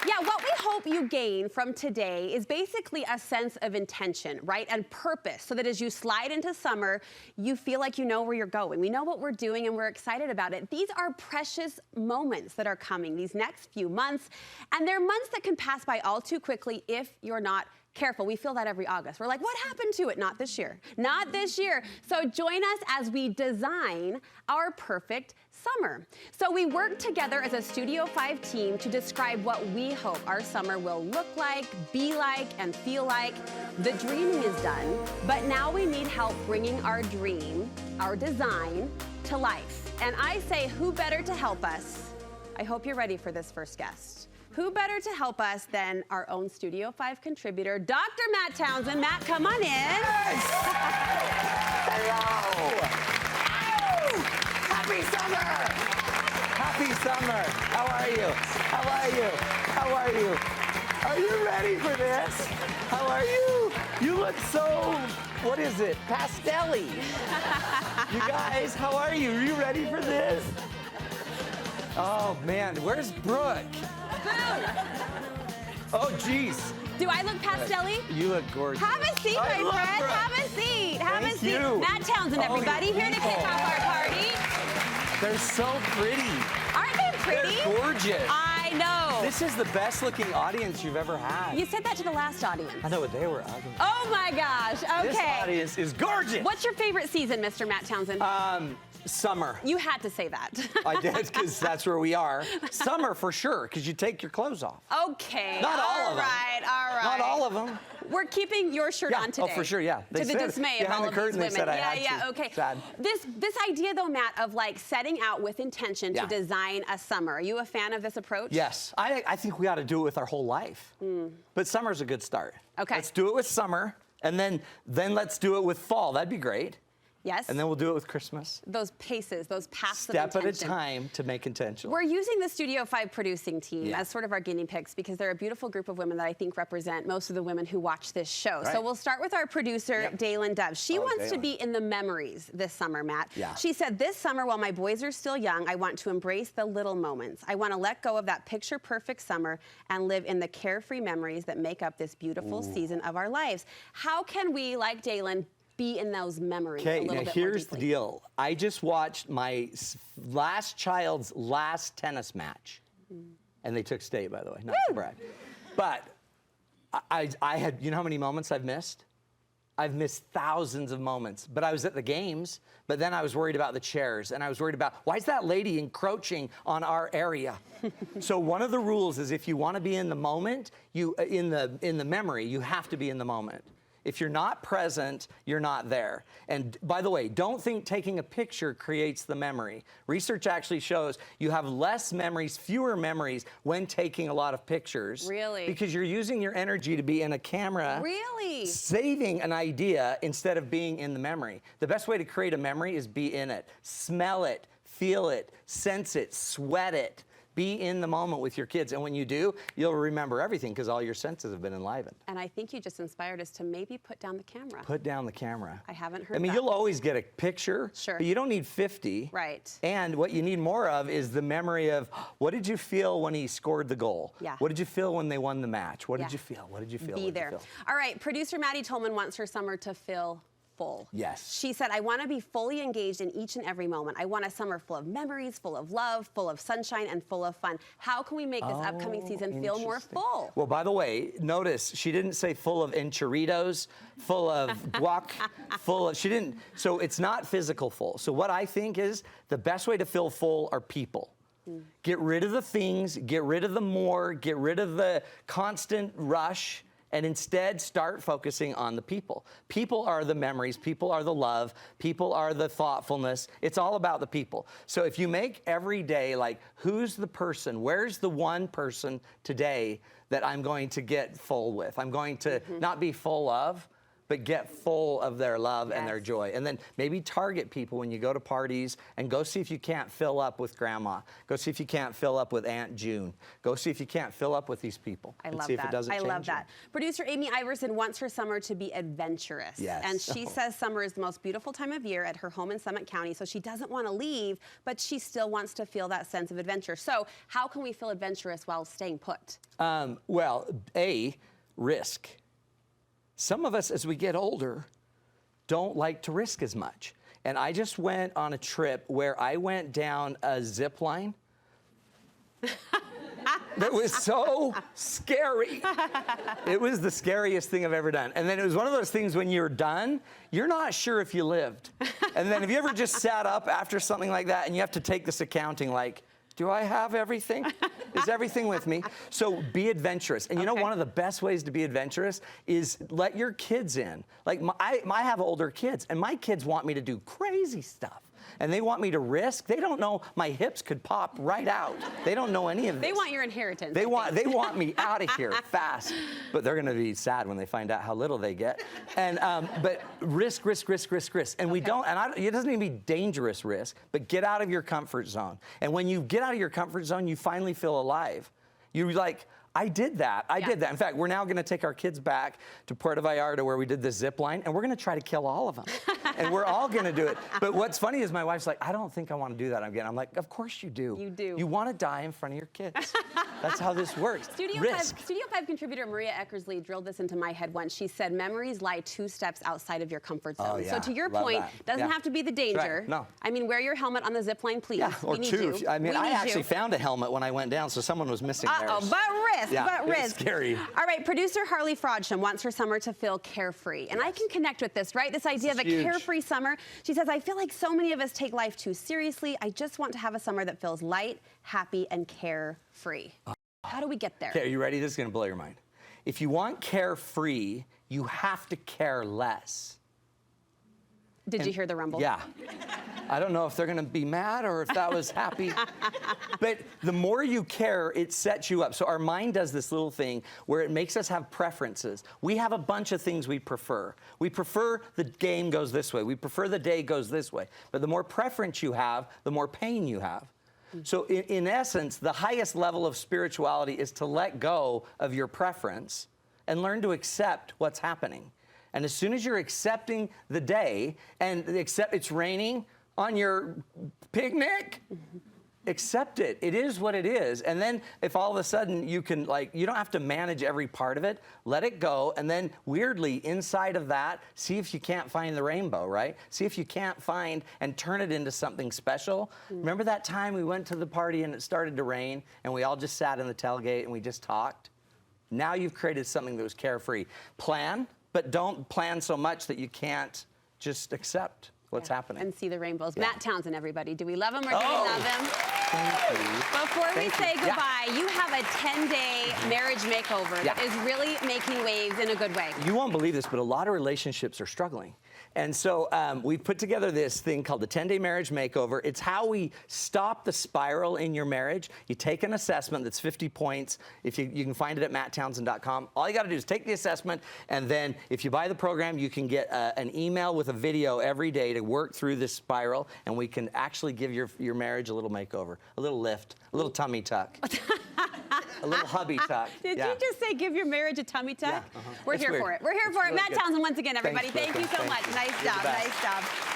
Yeah, what we hope you gain from today is basically a sense of intention, right? And purpose, so that as you slide into summer, you feel like you know where you're going. We know what we're doing and we're excited about it. These are precious moments that are coming these next few months, and they're months that can pass by all too quickly if you're not careful. We feel that every August. We're like, what happened to it? Not this year. Not this year. So join us as we design our perfect summer. So we work together as a Studio 5 team to describe what we hope our summer will look like, be like, and feel like. The dreaming is done, but now we need help bringing our dream, our design, to life. And I say, who better to help us? I hope you're ready for this first guest. Who better to help us than our own Studio 5 contributor, Dr. Matt Townsend. Matt, come on in. Yes! Hello! Ow! Happy summer! Happy summer! How are you? How are you? How are you? Are you ready for this? How are you? You look so, what is it? Pastel-y. You guys, how are you? Are you ready for this? Oh man, where's Brooke? Oh, geez. Do I look pastel-y? You look gorgeous. Have a seat, my friend. Have a seat. Have a seat. You. Matt Townsend, everybody, here to kick off our party. They're so pretty. Aren't they pretty? They're gorgeous. I know. This is the best looking audience you've ever had. You said that to the last audience. I know, but they were ugly. Oh my gosh. Okay. This audience is gorgeous. What's your favorite season, Mr. Matt Townsend? Summer. You had to say that. I did, because that's where we are. Summer for sure, because you take your clothes off. Okay. Not all of them. All right. Not all of them. We're keeping your shirt on today. Oh, for sure, yeah. To the dismay of all of these women. Okay. Sad. This idea, though, Matt, of like setting out with intention to design a summer. Are you a fan of this approach? Yes. I think we ought to do it with our whole life. But summer's a good start. Okay. Let's do it with summer, and then let's do it with fall. That'd be great. Yes. And then we'll do it with Christmas. Those paces, those paths Step of intention. at a time to make intentional. We're using the Studio 5 producing team as sort of our guinea pigs because they're a beautiful group of women that I think represent most of the women who watch this show. Right. So we'll start with our producer, Dalen Dove. She wants to Dalen. be in the memories this summer, Matt. Yeah. She said, this summer, while my boys are still young, I want to embrace the little moments. I want to let go of that picture-perfect summer and live in the carefree memories that make up this beautiful season of our lives. How can we, like Dalen, be in those memories a little bit more deeply? Here's the deal. I just watched my last child's last tennis match. And they took state, by the way, not to brag. But I had, you know how many moments I've missed? I've missed thousands of moments. But I was at the games, but then I was worried about the chairs, and I was worried about, why is that lady encroaching on our area? So one of the rules is if you want to be in the moment, in the memory, you have to be in the moment. If you're not present, you're not there. And by the way, don't think taking a picture creates the memory. Research actually shows you have less memories, fewer memories when taking a lot of pictures. Really? Because you're using your energy to be in a camera. Really? Saving an idea instead of being in the memory. The best way to create a memory is be in it. Smell it, feel it, sense it, sweat it. Be in the moment with your kids, and when you do, you'll remember everything because all your senses have been enlivened. And I think you just inspired us to maybe put down the camera. Put down the camera. I haven't heard I mean, that. you'll always get a picture, but you don't need 50. Right. And what you need more of is the memory of, what did you feel when he scored the goal? Yeah. What did you feel when they won the match? What did you feel? What did you feel? Be there. All right, producer Maddie Tolman wants her summer to feel full. Yes. She said, I want to be fully engaged in each and every moment. I want a summer full of memories, full of love, full of sunshine, and full of fun. How can we make this upcoming season feel more full? Well, by the way, notice she didn't say full of enchiritos, full of guac, she didn't, so it's not physical full. So what I think is the best way to feel full are people. Get rid of the things, get rid of the more, get rid of the constant rush, and instead start focusing on the people. People are the memories, people are the love, people are the thoughtfulness. It's all about the people. So if you make every day like, who's the person, where's the one person today that I'm going to get full with? I'm going to not be full of, but get full of their love and their Yes. joy. And then maybe target people when you go to parties and go see if you can't fill up with grandma. Go see if you can't fill up with Aunt June. Go see if you can't fill up with these people. I and love see if that. it doesn't I change love you. that. Producer Amy Iverson wants her summer to be adventurous. Yes. And she says summer is the most beautiful time of year at her home in Summit County, so she doesn't want to leave, but she still wants to feel that sense of adventure. So how can we feel adventurous while staying put? Well, risk. Some of us, as we get older, don't like to risk as much. And I just went on a trip where I went down a zip line. That was so scary. It was the scariest thing I've ever done. And then it was one of those things when you're done, you're not sure if you lived. And then have you ever just sat up after something like that and you have to take this accounting like, do I have everything? Is everything with me? So be adventurous. And you know, one of the best ways to be adventurous is let your kids in. Like I have older kids, and my kids want me to do crazy stuff. And they want me to risk. They don't know my hips could pop right out. They don't know any of this. They want your inheritance. They want me out of here fast. But they're going to be sad when they find out how little they get. And but risk. And we don't. And it doesn't even be dangerous risk, but get out of your comfort zone. And when you get out of your comfort zone, you finally feel alive. You're like, I did that. I did that. In fact, we're now going to take our kids back to Puerto Vallarta where we did the zip line, and we're going to try to kill all of them. And we're all going to do it. But what's funny is my wife's like, I don't think I want to do that again. I'm like, of course you do. You do. You want to die in front of your kids. That's how this works. Studio 5 contributor Maria Eckersley drilled this into my head once. She said, memories lie 2 steps outside of your comfort zone. Oh, yeah. So to your Love point, that. doesn't have to be the danger. Right. No. I mean, wear your helmet on the zip line, please. Yeah, or we need 2. you. I mean, We I need actually you. found a helmet when I went down, so someone was missing theirs. But Yeah, it was risk. scary. All right, producer Harley Frodsham wants her summer to feel carefree. And I can connect with this, right? This idea of a huge. carefree summer. She says, I feel like so many of us take life too seriously. I just want to have a summer that feels light, happy, and carefree. How do we get there? Okay, are you ready? This is going to blow your mind. If you want carefree, you have to care less. Did you hear the rumble? Yeah. I don't know if they're going to be mad or if that was happy. But the more you care, it sets you up. So our mind does this little thing where it makes us have preferences. We have a bunch of things we prefer. We prefer the game goes this way. We prefer the day goes this way. But the more preference you have, the more pain you have. So in essence, the highest level of spirituality is to let go of your preference and learn to accept what's happening. And as soon as you're accepting the day and accept it's raining on your picnic, accept it. It is what it is. And then if all of a sudden you can, like, you don't have to manage every part of it, let it go. And then weirdly, inside of that, see if you can't find the rainbow, right? See if you can't find and turn it into something special. Remember that time we went to the party and it started to rain and we all just sat in the tailgate and we just talked? Now you've created something that was carefree. Plan, but don't plan so much that you can't just accept what's happening. And see the rainbows. Matt Townsend, everybody. Do we love him or do we love him? Thank you. Before we say you. goodbye, you have a 10-day marriage makeover that is really making waves in a good way. You won't believe this, but a lot of relationships are struggling. And so we put together this thing called the 10-Day Marriage Makeover. It's how we stop the spiral in your marriage. You take an assessment that's 50 points. If you can find it at matttownsend.com. All you got to do is take the assessment, and then if you buy the program, you can get an email with a video every day to work through this spiral, and we can actually give your marriage a little makeover, a little lift, a little tummy tuck. A little hubby tuck. Did you just say give your marriage a tummy tuck? Yeah, We're It's here weird. for it. We're here for it. really Matt good. Townsend once again, everybody. Thanks, Thank you so Brooke. much. Thank you. Nice You're job. the best. Nice job.